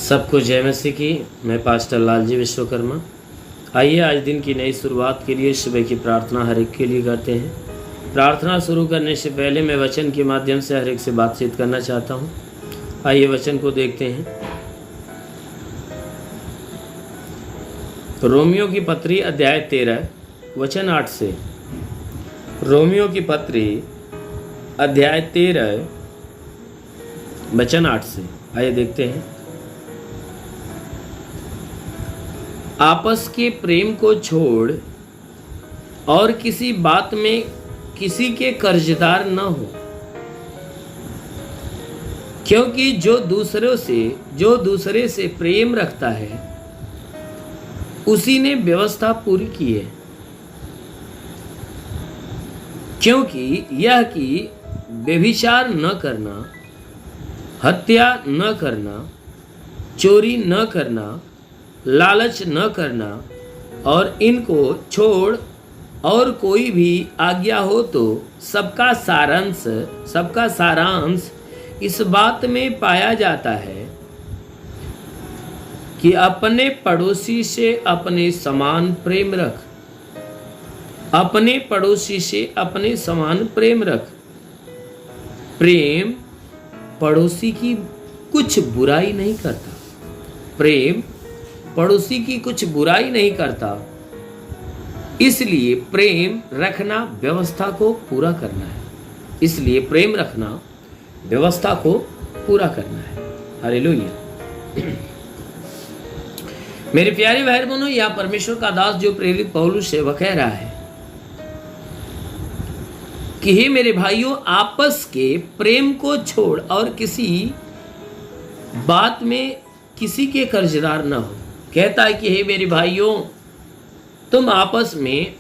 सबको जय मसीह की। मैं पास्टर लालजी विश्वकर्मा। आइए आज दिन की नई शुरुआत के लिए सुबह की प्रार्थना हर एक के लिए करते हैं। प्रार्थना शुरू करने से पहले मैं वचन के माध्यम से हर एक से बातचीत करना चाहता हूँ। आइए वचन को देखते हैं। रोमियो की पत्री अध्याय 13 वचन 8 से। रोमियो की पत्री अध्याय 13 वचन 8 से। आइए देखते हैं। आपस के प्रेम को छोड़ और किसी बात में किसी के कर्जदार न हो, क्योंकि जो दूसरे से प्रेम रखता है उसी ने व्यवस्था पूरी की है। क्योंकि यह कि व्यभिचार न करना, हत्या न करना, चोरी न करना, लालच न करना और इनको छोड़ और कोई भी आज्ञा हो तो सबका सारांश इस बात में पाया जाता है कि अपने पड़ोसी से अपने समान प्रेम रख। अपने पड़ोसी से अपने समान प्रेम रख। प्रेम पड़ोसी की कुछ बुराई नहीं करता। प्रेम पड़ोसी की कुछ बुराई नहीं करता। इसलिए प्रेम रखना व्यवस्था को पूरा करना है। इसलिए प्रेम रखना व्यवस्था को पूरा करना है। हालेलुया। मेरे प्यारे भाई बहनों, यह परमेश्वर का दास जो प्रेरित पौलुस है वह कह रहा है कि हे मेरे भाइयों, आपस के प्रेम को छोड़ और किसी बात में किसी के कर्जदार न हो। कहता है कि हे मेरे भाइयों, तुम आपस में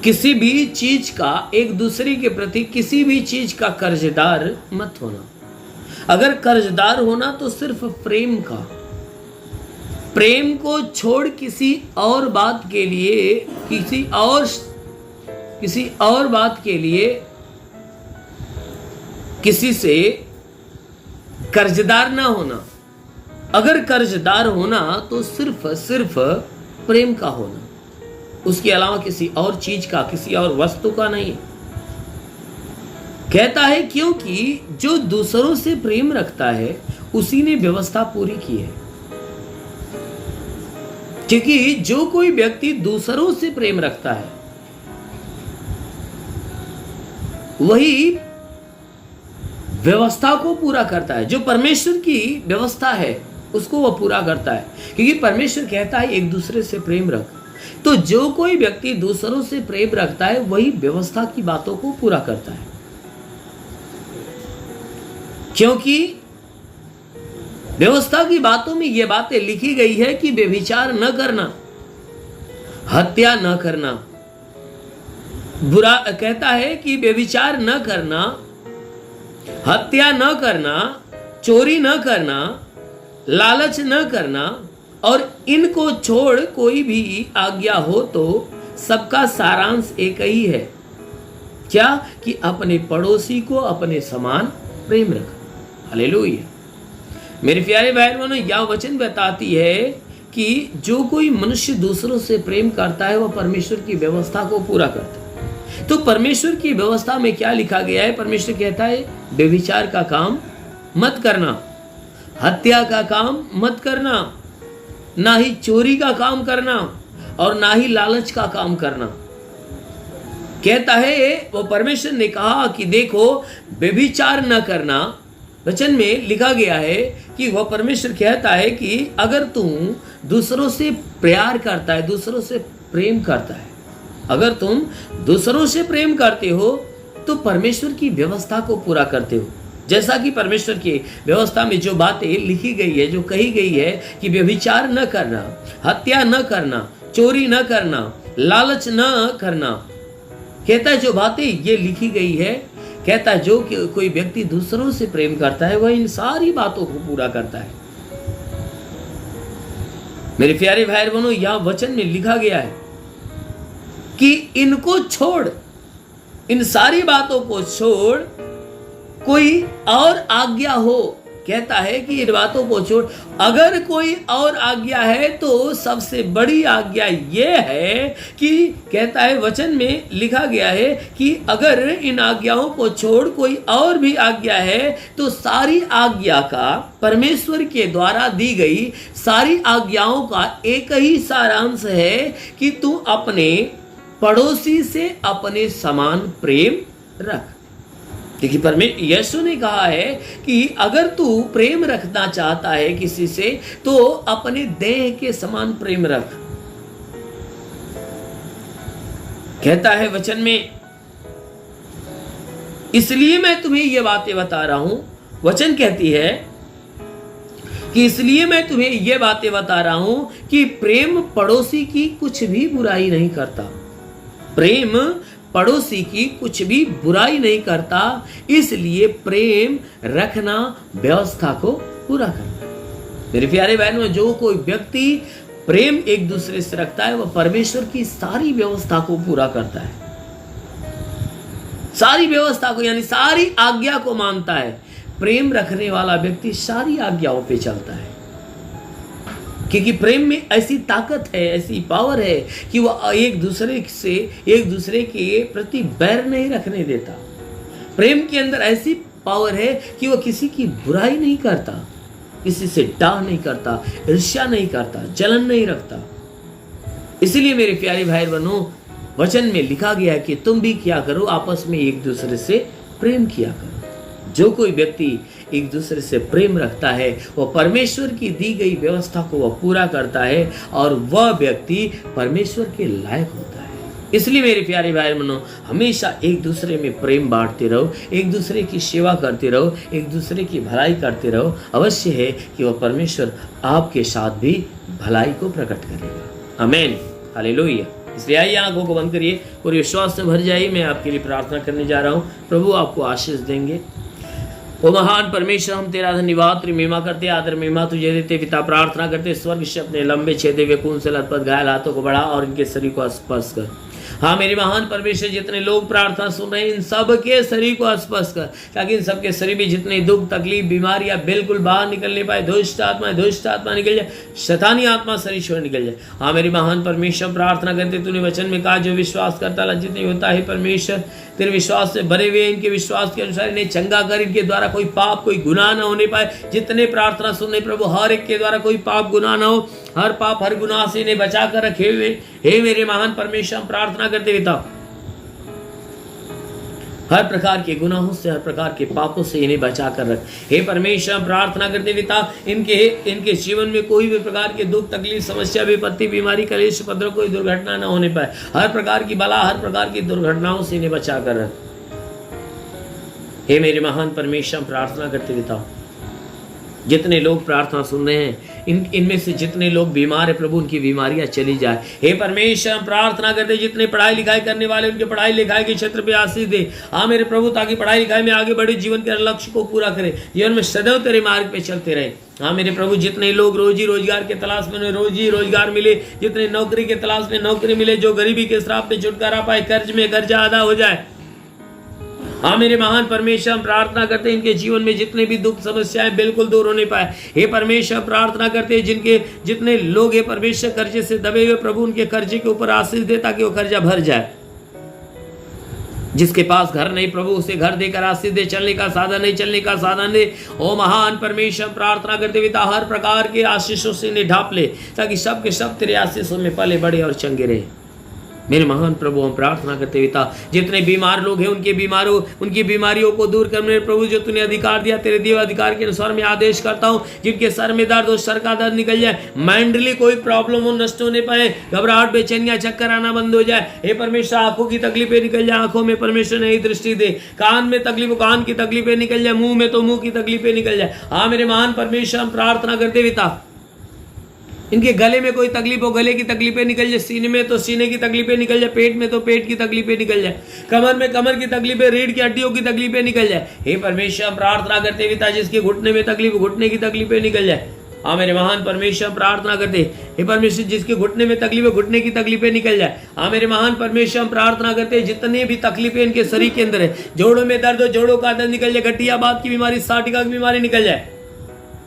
किसी भी चीज का, एक दूसरे के प्रति किसी भी चीज का कर्जदार मत होना। अगर कर्जदार होना तो सिर्फ प्रेम का। प्रेम को छोड़ किसी और बात के लिए, किसी और बात के लिए किसी से कर्जदार ना होना। अगर कर्जदार होना तो सिर्फ प्रेम का होना, उसके अलावा किसी और चीज का, किसी और वस्तु का नहीं। कहता है क्योंकि जो दूसरों से प्रेम रखता है उसी ने व्यवस्था पूरी की है। क्योंकि जो कोई व्यक्ति दूसरों से प्रेम रखता है वही व्यवस्था को पूरा करता है। जो परमेश्वर की व्यवस्था है उसको वह पूरा करता है। क्योंकि परमेश्वर कहता है एक दूसरे से प्रेम रख। तो जो कोई व्यक्ति दूसरों से प्रेम रखता है वही व्यवस्था की बातों को पूरा करता है। क्योंकि व्यवस्था की बातों में यह बातें लिखी गई है कि व्यभिचार न करना, हत्या न करना, बुरा कहता है कि व्यभिचार न करना, हत्या न करना, चोरी न करना, लालच न करना और इनको छोड़ कोई भी आज्ञा हो तो सबका सारांश एक ही है। क्या? कि अपने पड़ोसी को अपने समान प्रेम रख। हालेलुया। मेरे प्यारे भाई बहनों, यह वचन बताती है कि जो कोई मनुष्य दूसरों से प्रेम करता है वह परमेश्वर की व्यवस्था को पूरा करता है। तो परमेश्वर की व्यवस्था में क्या लिखा गया है? परमेश्वर कहता है व्यभिचार का काम मत करना, हत्या का काम मत करना, ना ही चोरी का काम करना और ना ही लालच का काम करना। कहता है वो परमेश्वर ने कहा कि देखो व्यभिचार न करना। वचन में लिखा गया है कि वह परमेश्वर कहता है कि अगर तुम दूसरों से प्यार करता है, दूसरों से प्रेम करता है, अगर तुम दूसरों से प्रेम करते हो तो परमेश्वर की व्यवस्था को पूरा करते हो। जैसा कि परमेश्वर की व्यवस्था में जो बातें लिखी गई है, जो कही गई है कि व्यभिचार न करना, हत्या न करना, चोरी न करना, लालच न करना, कहता है जो बातें ये लिखी गई है, कहता है जो कोई व्यक्ति दूसरों से प्रेम करता है वह इन सारी बातों को पूरा करता है। मेरे प्यारे भाई बहनों, यह वचन में लिखा गया है कि इनको छोड़, इन सारी बातों को छोड़ कोई और आज्ञा हो कहता है कि इन बातों को छोड़, अगर कोई और आज्ञा है तो सबसे बड़ी आज्ञा यह है कि कहता है, वचन में लिखा गया है कि अगर इन आज्ञाओं को छोड़ कोई और भी आज्ञा है तो सारी आज्ञा का, परमेश्वर के द्वारा दी गई सारी आज्ञाओं का एक ही सारांश है कि तू अपने पड़ोसी से अपने समान प्रेम रख। क्योंकि यीशु ने कहा है कि अगर तू प्रेम रखना चाहता है किसी से तो अपने देह के समान प्रेम रख। कहता है वचन में, इसलिए मैं तुम्हें ये बातें बता रहा हूं। वचन कहती है कि इसलिए मैं तुम्हें ये बातें बता रहा हूं कि प्रेम पड़ोसी की कुछ भी बुराई नहीं करता। प्रेम पड़ोसी की कुछ भी बुराई नहीं करता, इसलिए प्रेम रखना व्यवस्था को पूरा करता है। मेरे प्यारे बहनों, जो कोई व्यक्ति प्रेम एक दूसरे से रखता है वह परमेश्वर की सारी व्यवस्था को पूरा करता है। सारी व्यवस्था को, यानी सारी आज्ञा को मानता है। प्रेम रखने वाला व्यक्ति सारी आज्ञाओं पे चलता है, क्योंकि प्रेम में ऐसी ताकत है, ऐसी पावर है कि वह एक दूसरे के प्रति बैर नहीं रखने देता। प्रेम के अंदर ऐसी पावर है कि वह किसी की बुराई नहीं करता, किसी से डाह नहीं करता, ईर्ष्या नहीं करता, जलन नहीं रखता। इसलिए मेरे प्यारे भाई बहनों, वचन में लिखा गया है कि तुम भी क्या करो, आपस में एक दूसरे से प्रेम किया करो। जो कोई व्यक्ति एक दूसरे से प्रेम रखता है वह परमेश्वर की दी गई व्यवस्था को वह पूरा करता है और वह व्यक्ति परमेश्वर के लायक होता है। इसलिए मेरे प्यारे भाई बहनों, हमेशा एक दूसरे में प्रेम बांटते रहो, एक दूसरे की सेवा करते रहो, एक दूसरे की भलाई करते रहो। अवश्य है कि वह परमेश्वर आपके साथ भी भलाई को प्रकट करेगा। आमीन, हालेलुया। इसलिए आइए आंखों को बंद करिए और विश्वास से भर जाइए। मैं आपके लिए प्रार्थना करने जा रहा हूँ। प्रभु आपको आशीष देंगे। ओ महान परमेश्वर, हम तेरा धन्यवाद तेरी महिमा करते, आदर महिमा तुझे देते पिता। प्रार्थना करते स्वर्ग से अपने लंबे छेदे हुए खून से लथपथ घायल हाथों को बढ़ा और इनके शरीर को स्पर्श कर। हाँ मेरे महान परमेश्वर, जितने लोग प्रार्थना सुन रहे हैं इन सब के शरीर को स्पर्श कर, ताकि इन सबके शरीर में जितने दुख तकलीफ बीमारियां बिल्कुल बाहर निकलने पाए। दुष्ट आत्मा निकल जाए, शैतानी आत्मा शरीर छोड़ निकल जाए। हाँ मेरे महान परमेश्वर, प्रार्थना करते तूने वचन में कहा जो विश्वास करता लज्जित नहीं होता है। परमेश्वर तेरे विश्वास से भरे हुए इनके विश्वास के अनुसार इन्हें चंगा कर, इनके द्वारा कोई पाप कोई गुनाह न होने पाए। जितने प्रार्थना सुनने प्रभु, हर एक के द्वारा कोई पाप गुनाह न हो, हर पाप हर गुनाह से इन्हें बचा कर रखे हुए। हे मेरे महान परमेश्वर, हम प्रार्थना करते पिता, हर प्रकार के गुनाहों से, हर प्रकार के पापों से इन्हें बचा कर रख। हे परमेश्वर, प्रार्थना करते पिता, इनके जीवन में कोई भी प्रकार के दुख तकलीफ समस्या विपत्ति बीमारी कलेश उपद्रव कोई दुर्घटना न होने पाए। हर प्रकार की बला हर प्रकार की दुर्घटनाओं से इन्हें बचा कर रख। हे मेरे महान परमेश्वर, प्रार्थना करते पिता, जितने लोग प्रार्थना सुन रहे हैं इनमें से जितने लोग बीमार है प्रभु, उनकी बीमारियां चली जाए। हे परमेश्वर, प्रार्थना करते जितने पढ़ाई लिखाई करने वाले उनके पढ़ाई लिखाई के क्षेत्र पे आशीष दे। हाँ मेरे प्रभु, ताकि पढ़ाई लिखाई में आगे बढ़े, जीवन के लक्ष्य को पूरा करे, जीवन में सदैव तेरे मार्ग पे चलते रहे। हाँ मेरे प्रभु, जितने लोग रोजी रोजगार के तलाश में उन्हें रोजी रोजगार मिले, जितने नौकरी के तलाश में नौकरी मिले, जो गरीबी के श्राप पे छुटकारा पाए, कर्ज में कर्जा अदा हो जाए। हाँ मेरे महान परमेश्वर, हम प्रार्थना करते हैं इनके जीवन में जितने भी दुख समस्याएं बिल्कुल दूर होने पाए। हे परमेश्वर, प्रार्थना करते हैं जितने लोग हे परमेश्वर कर्जे से दबे हुए प्रभु, उनके कर्जे के ऊपर आशीष दे ताकि वो कर्जा भर जाए। जिसके पास घर नहीं प्रभु, उसे घर देकर आशीष दे। चलने का साधन नहीं, चलने का साधन दे। ओ महान परमेश्वर, प्रार्थना करते पिता, हर प्रकार के आशीषों से इन्हें ढाप ले ताकि सब के सब तेरे आशीषों में पले बड़े और चंगे रहे। मेरे महान प्रभु, हम प्रार्थना करते पिता, जितने बीमार लोग हैं उनकी बीमारियों को दूर कर। मेरे प्रभु, जो तूने अधिकार दिया तेरे दिए अधिकार के अनुसार मैं आदेश करता हूँ, जिनके सर में दर्द हो सर का दर्द निकल जाए, मेंटली कोई प्रॉब्लम हो नष्ट होने पाए, घबराहट बेचैनियां चक्कर आना बंद हो जाए। हे परमेश्वर, आंखों की तकलीफें निकल जाए, आंखों में परमेश्वर नई दृष्टि दे। कान में तकलीफ हो, कान की तकलीफें निकल जाए, मुंह में तो मुंह की तकलीफें निकल जाए। हाँ मेरे महान परमेश्वर, हम प्रार्थना करते पिता, इनके गले में कोई तकलीफ हो, गले की तकलीफें निकल जाए, सीने में तो सीने की तकलीफें निकल जाए, पेट में तो पेट की तकलीफें निकल जाए, कमर में कमर की तकलीफें, रीढ़ की हड्डियों की तकलीफें निकल जाए। हे परमेश्वर, प्रार्थना करते पिता, जिसके घुटने में तकलीफ, घुटने की तकलीफें निकल जाए। हाँ मेरे महान परमेश्वर, प्रार्थना करते हे परमेश्वर, जिसके घुटने में तकलीफ है, घुटने की तकलीफें निकल जाए। हाँ मेरे महान परमेश्वर, प्रार्थना करते जितने भी तकलीफें इनके शरीर के अंदर है, जोड़ों में दर्द हो, जोड़ों का दर्द निकल जाए, गठिया बात की बीमारी, साटिका की बीमारी निकल जाए।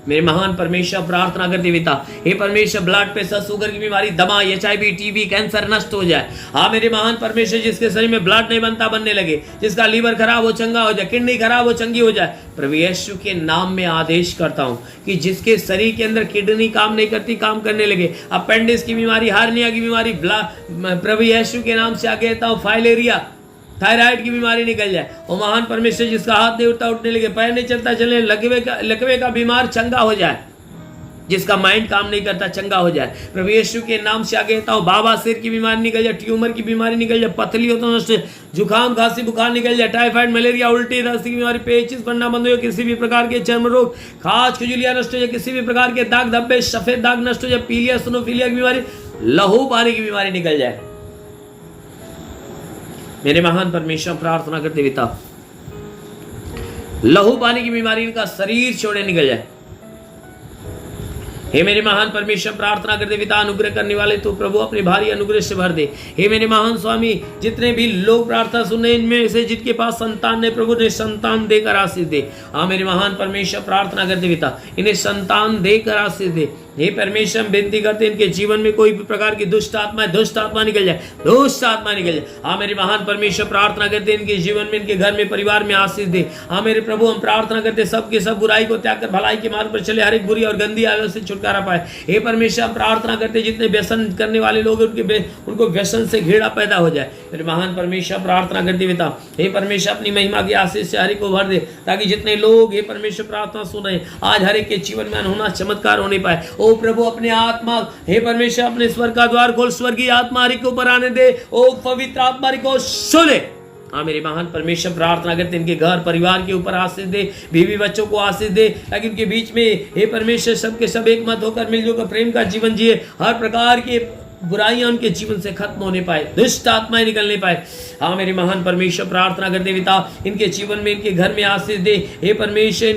मेरे महान परमेश्वर प्रार्थना करते पिता, हे परमेश्वर ब्लड प्रेशर, शुगर की बीमारी, दमा, HIV, टीबी, कैंसर नष्ट हो जाए। हाँ मेरे महान परमेश्वर, जिसके शरीर में ब्लड नहीं बनता बनने लगे, जिसका लीवर खराब हो चंगा हो जाए, किडनी खराब हो चंगी हो जाए, प्रभु यीशु के नाम में आदेश करता हूं कि जिसके शरीर के अंदर किडनी काम नहीं करती काम करने लगे, अपेंडिक्स की बीमारी, हार्निया की बीमारी, प्रभु यीशु के नाम से आगे कहता हूं फाइलेरिया, थायराइड की बीमारी निकल जाए। और महान परमेश्वर, जिसका हाथ नहीं उठता उठने लगे, पैर नहीं चलता चलने, लकवे का बीमार चंगा हो जाए, जिसका माइंड काम नहीं करता चंगा हो जाए, प्रभु यीशु के नाम से आगे कहता हूं बाबा सिर की बीमारी निकल जाए, ट्यूमर की बीमारी निकल जाए, पथली हो तो नष्ट, जुकाम खांसी बुखार निकल जाए, टाइफाइड मलेरिया उल्टी दस्त की बीमारी, पेचिस बनना बंद हो, किसी भी प्रकार के चर्म रोग, खाज खुजलिया नष्ट हो जाए, किसी भी प्रकार के दाग धब्बे सफेद दाग नष्ट हो जाए, पीलिया स्नोफिलिया की बीमारी, लहू पानी की बीमारी निकल जाए। मेरे महान परमेश्वर प्रार्थना करते पिता, लहू पानी की बीमारी इनका शरीर छोड़े निकल जाए। हे मेरे महान परमेश्वर प्रार्थना करते पिता, अनुग्रह करने वाले तो प्रभु अपने भारी अनुग्रह से भर दे। हे मेरे महान स्वामी, जितने भी लोग प्रार्थना सुने, इनमें से जिनके पास संतान ने, प्रभु ने संतान देकर आशीष दे। हाँ मेरे महान परमेश्वर प्रार्थना करते पिता, इन्हें संतान देकर आशीष दे। हे परमेश्वर, हम विनती करते इनके जीवन में कोई भी प्रकार की दुष्ट आत्मा निकल जाए, दुष्ट आत्मा निकल जाए। हाँ मेरे महान परमेश्वर प्रार्थना करते इनके जीवन में, इनके घर में, परिवार में आशीष दे। हाँ मेरे प्रभु, हम प्रार्थना करते सबके सब बुराई को त्याग कर भलाई के मार्ग पर चले, हर एक बुरी और गंदी आदत से छुटकारा पाए। हे परमेश्वर, हम प्रार्थना करते जितने व्यसन करने वाले लोग उनको व्यसन से घृणा पैदा हो जाए। मेरे महान परमेश्वर प्रार्थना करते पिता, हे परमेश्वर, अपनी महिमा की आशीष से हर एक को भर दे, ताकि जितने लोग हे परमेश्वर प्रार्थना सुन रहे आज हर एक के जीवन में अनहोना चमत्कार होने पाए। ओ प्रभु, अपने आत्मा, हे परमेश्वर, अपने स्वर्ग का द्वार खोल, स्वर्गीय आत्मा हरि के ऊपर आने दे। ओ पवित्र आत्मा हरि को सुने। हाँ मेरे महान परमेश्वर प्रार्थना करते इनके घर परिवार के ऊपर आशीष दे, बीवी बच्चों को आशीष दे, ताकि उनके बीच में हे परमेश्वर सबके सब एक मत होकर मिलजुल कर प्रेम का जीवन जिए, हर प्रकार के बुराइयां उनके जीवन से खत्म होने पाए, दुष्ट आत्माएं निकलने पाए। हाँ मेरे महान परमेश्वर प्रार्थना करते पिता, इनके जीवन में, इनके घर में आशीष दे। हे परमेश्वर,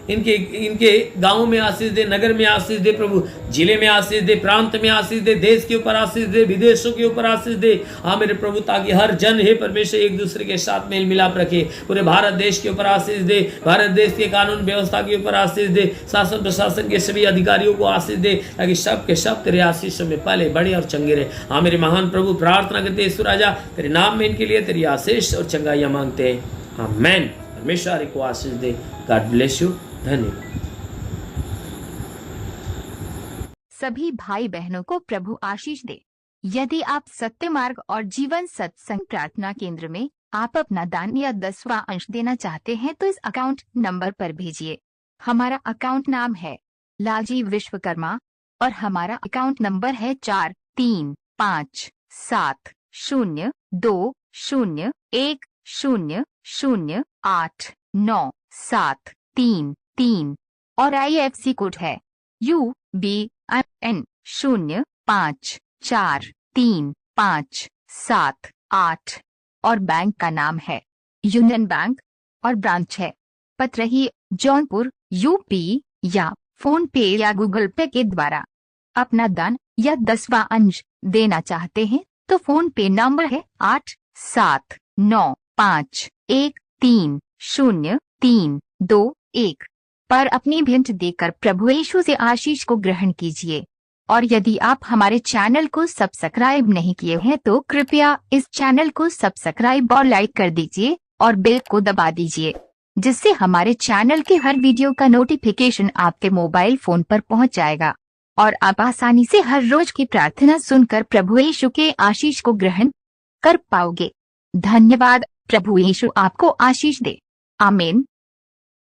इनके गांव में आशीष दे, नगर में आशीष दे, प्रभु जिले में आशीष दे, प्रांत में आशीष दे, देश के ऊपर आशीष दे, विदेशों के ऊपर आशीष दे। हाँ मेरे प्रभु, ताकि हर जन हे परमेश्वर एक दूसरे के साथ मेल मिलाप रखे। पूरे भारत देश के ऊपर आशीष दे, भारत देश के कानून व्यवस्था के ऊपर आशीष दे, शासन प्रशासन के सभी अधिकारियों को आशीष दे, ताकि सब के सब तेरे आशीषों में पले बड़े और चंगे रहे। हाँ मेरे महान प्रभु, प्रार्थना करते यीशु राजा, तेरे नाम में इनके लिए तेरी आशीष और चंगाइयां मांगते हैं। आमेन। परमेश्वर को आशीष दे। God bless you. धन्यवाद। सभी भाई बहनों को प्रभु आशीष दे। यदि आप सत्य मार्ग और जीवन सत्संग प्रार्थना केंद्र में आप अपना दान या 10वां अंश देना चाहते हैं तो इस अकाउंट नंबर पर भेजिए। हमारा अकाउंट नाम है लालजी विश्वकर्मा और हमारा अकाउंट नंबर है 43552010089733 और IFC कोड है UBIN 054357 और बैंक का नाम है यूनियन बैंक और ब्रांच है पतरही जौनपुर UP या फोन पे या गूगल पे के द्वारा अपना दान या 10वां अंश देना चाहते हैं तो फोन पे नंबर है 8795130321 पर अपनी भेंट देकर प्रभु यीशु से आशीष को ग्रहण कीजिए। और यदि आप हमारे चैनल को सब्सक्राइब नहीं किए हैं तो कृपया इस चैनल को सब्सक्राइब और लाइक कर दीजिए और बेल को दबा दीजिए, जिससे हमारे चैनल के हर वीडियो का नोटिफिकेशन आपके मोबाइल फोन पर पहुंच जाएगा और आप आसानी से हर रोज की प्रार्थना सुनकर प्रभु यीशु के आशीष को ग्रहण कर पाओगे। धन्यवाद। प्रभु यीशु आपको आशीष दे। आमीन।